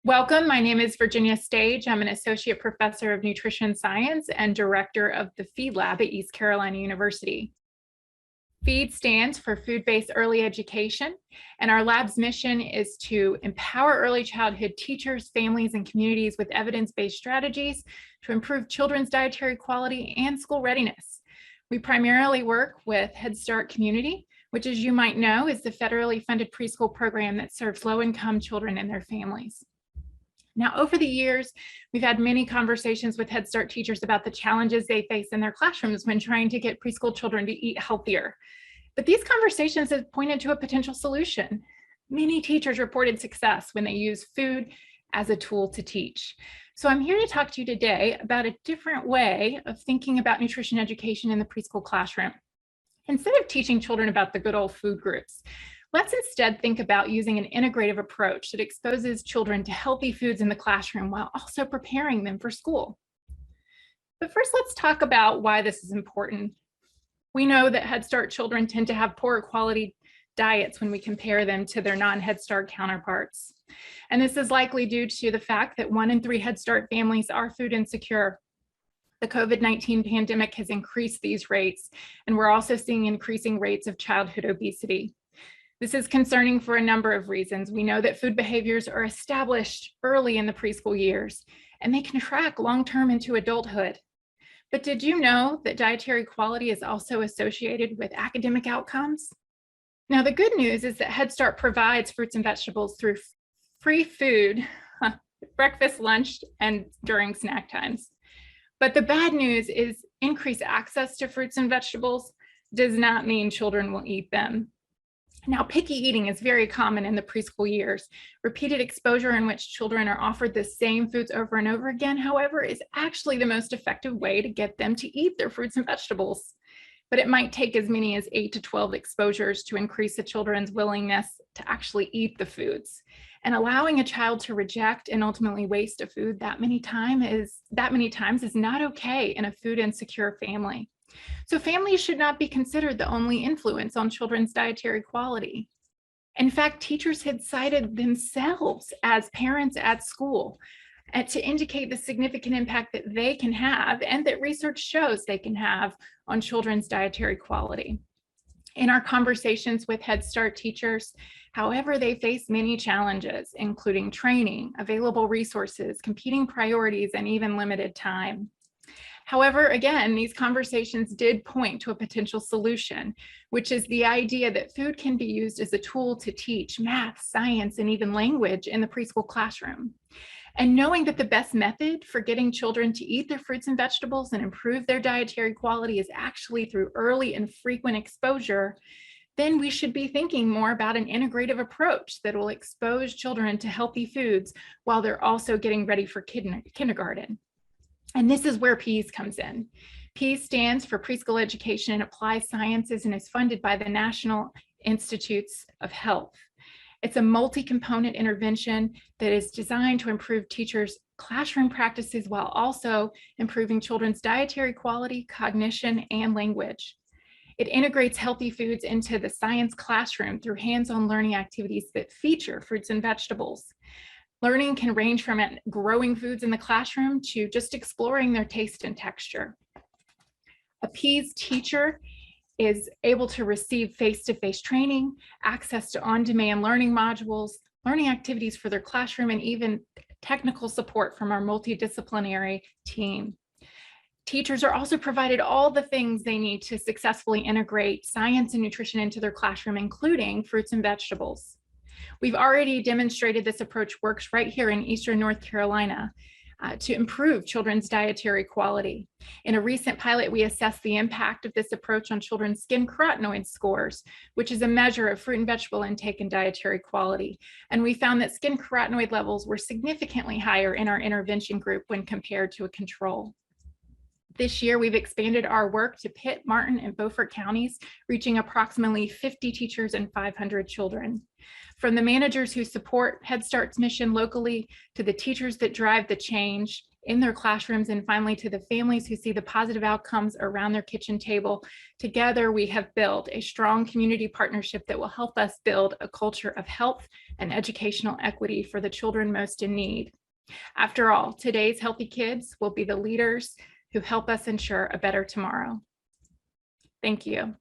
Welcome. My name is Virginia Stage. I'm an associate professor of nutrition science and director of the Feed Lab at East Carolina University. FEED stands for Food-Based Early Education, and our lab's mission is to empower early childhood teachers, families, and communities with evidence-based strategies to improve children's dietary quality and school readiness. We primarily work with Head Start Community, which, as you might know, is the federally funded preschool program that serves low-income children and their families. Now, over the years, we've had many conversations with Head Start teachers about the challenges they face in their classrooms when trying to get preschool children to eat healthier. But these conversations have pointed to a potential solution. Many teachers reported success when they use food as a tool to teach. So I'm here to talk to you today about a different way of thinking about nutrition education in the preschool classroom. Instead of teaching children about the good old food groups, let's instead think about using an integrative approach that exposes children to healthy foods in the classroom while also preparing them for school. But first, let's talk about why this is important. We know that Head Start children tend to have poorer quality diets when we compare them to their non-Head Start counterparts. And this is likely due to the fact that 1 in 3 Head Start families are food insecure. The COVID-19 pandemic has increased these rates, and we're also seeing increasing rates of childhood obesity. This is concerning for a number of reasons. We know that food behaviors are established early in the preschool years, and they can track long-term into adulthood. But did you know that dietary quality is also associated with academic outcomes? Now, the good news is that Head Start provides fruits and vegetables through free food, breakfast, lunch, and during snack times. But the bad news is increased access to fruits and vegetables does not mean children will eat them. Now, picky eating is very common in the preschool years. Repeated exposure in which children are offered the same foods over and over again, however, is actually the most effective way to get them to eat their fruits and vegetables. But it might take as many as 8 to 12 exposures to increase the children's willingness to actually eat the foods. And allowing a child to reject and ultimately waste a food that many times is not okay in a food insecure family. So families should not be considered the only influence on children's dietary quality. In fact, teachers had cited themselves as parents at school to indicate the significant impact that they can have and that research shows they can have on children's dietary quality. In our conversations with Head Start teachers, however, they face many challenges, including training, available resources, competing priorities, and even limited time. However, again, these conversations did point to a potential solution, which is the idea that food can be used as a tool to teach math, science, and even language in the preschool classroom. And knowing that the best method for getting children to eat their fruits and vegetables and improve their dietary quality is actually through early and frequent exposure, then we should be thinking more about an integrative approach that will expose children to healthy foods while they're also getting ready for kindergarten. And this is where PEAS comes in. PEAS stands for Preschool Education and Applied Sciences and is funded by the National Institutes of Health. It's a multi-component intervention that is designed to improve teachers' classroom practices while also improving children's dietary quality, cognition, and language. It integrates healthy foods into the science classroom through hands-on learning activities that feature fruits and vegetables. Learning can range from growing foods in the classroom to just exploring their taste and texture. A PEAS teacher is able to receive face-to-face training, access to on-demand learning modules, learning activities for their classroom, and even technical support from our multidisciplinary team. Teachers are also provided all the things they need to successfully integrate science and nutrition into their classroom, including fruits and vegetables. We've already demonstrated this approach works right here in Eastern North Carolina to improve children's dietary quality. In a recent pilot, we assessed the impact of this approach on children's skin carotenoid scores, which is a measure of fruit and vegetable intake and dietary quality. And we found that skin carotenoid levels were significantly higher in our intervention group when compared to a control. This year, we've expanded our work to Pitt, Martin, and Beaufort counties, reaching approximately 50 teachers and 500 children. From the managers who support Head Start's mission locally to the teachers that drive the change in their classrooms, and finally to the families who see the positive outcomes around their kitchen table. Together, we have built a strong community partnership that will help us build a culture of health and educational equity for the children most in need. After all, today's healthy kids will be the leaders who help us ensure a better tomorrow. Thank you.